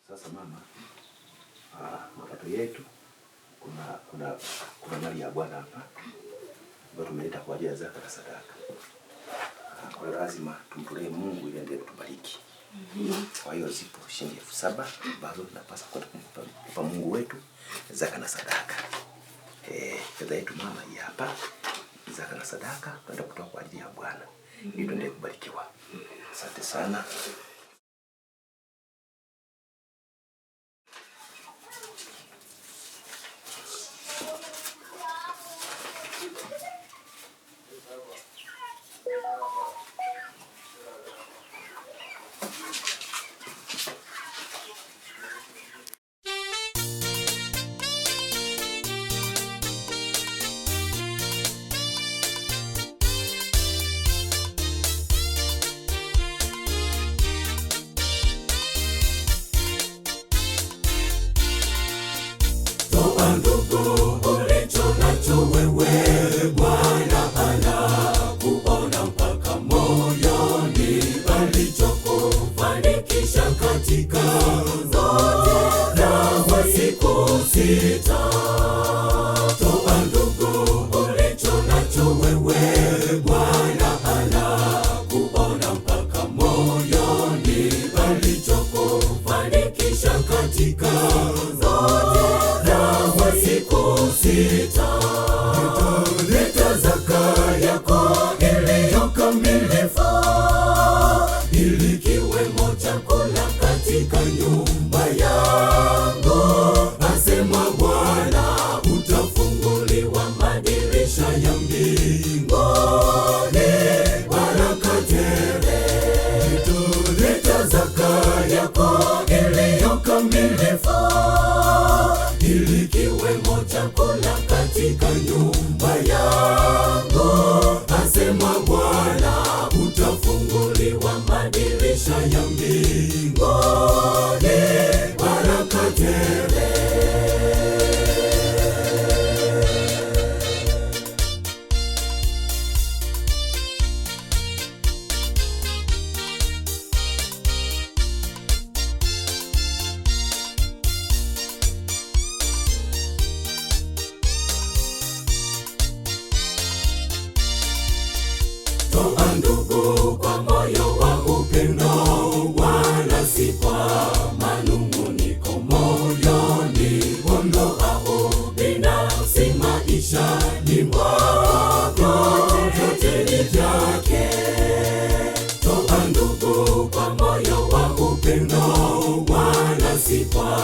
Sasa mama, watoto yetu kuna mali ya Bwana hapa ambayo tumeleta kwa ajili ya zaka na sadaka. Kwa hiyo lazima tumtolee Mungu ili ndiye kutubariki. Kwa hiyo zipo shilingi 7,000 ambazo tunapaswa kumpa Mungu wetu zaka na sadaka. Fedha yetu mama hii hapa, zaka na sadaka kwenda kutoa kwa ajili ya Bwana ili tuendelee kubarikiwa. Asante sana. Toa ndugu ulicho nacho wewe, Bwana anakuona mpaka moyoni, alichokufanikisha katika zote za siku 6. Toa ndugu ulicho nacho wewe, Bwana anakuona mpaka moyoni, alichokufanikisha katika zote siku 6. Leta zaka yako iliyo kamilifu, ili kiwemo chakula katika nyumba yangu, asema Bwana. Utafunguliwa madirisha ya mbinguni, baraka tele. Leta zaka yako iliyo kamilifu, ili kiwemo chakula katika nyumba yangu, asema Bwana. Utafunguliwa madirisha ya mbinguni, baraka tele. Toa ndugu kwa moyo wa upendo, wala si kwa manung'uniko moyoni. Ondoa ubinafsi maishani mwako, vyote ni vyake. Toa ndugu kwa moyo wa upendo, wala si kwa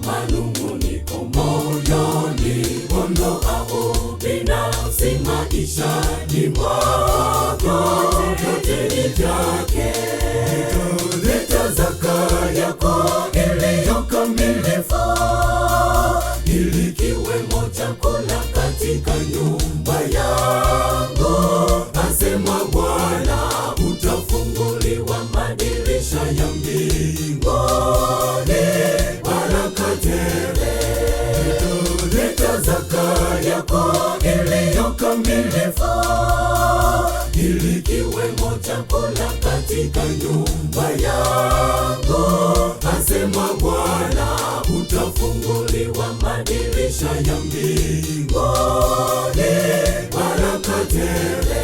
manung'uniko moyoni. Ondoa ubinafsi maishani mwako, vyote ni vyake. Leta zaka yako iliyo kamilifu, ili kiwemo chakula katika nyumba yangu, asema Bwana. Utafunguliwa madirisha ya mbinguni, baraka tele. Leta zaka yako iliyo kamilifu, ili kiwemo chakula katika nyumba yangu, asema Bwana. Utafunguliwa madirisha ya mbinguni, baraka tele.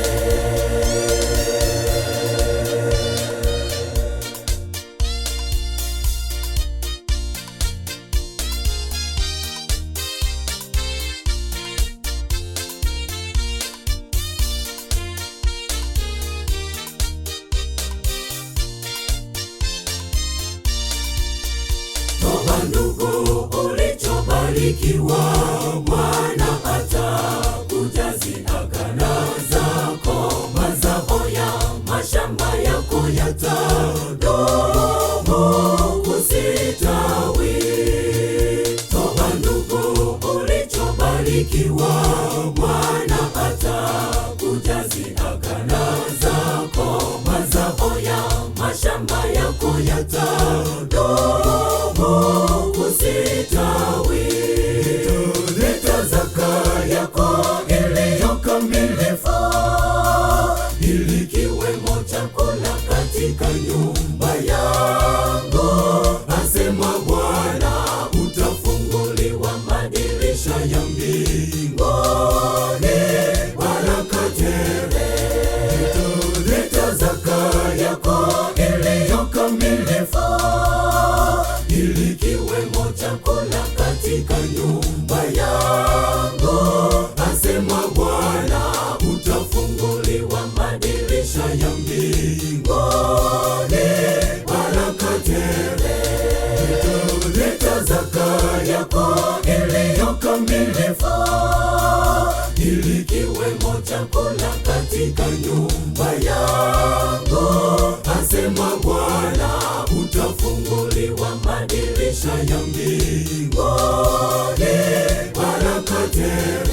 Toa ndugu ulichobarikiwa, Bwana atakujazi agano zako. Mazao ya mashamba yako yatadumu kusitawi. Toa ndugu ulichobarikiwa, Bwana atakujazi agano zako. Mazao ya mashamba yako yatadumu kusitawi. Leta zaka yako iliyo kamilifu, ili kiwemo chakula katika nyumba yangu, chakula katika nyumba yangu, asema Bwana, utafunguliwa madirisha ya mbinguni, baraka tele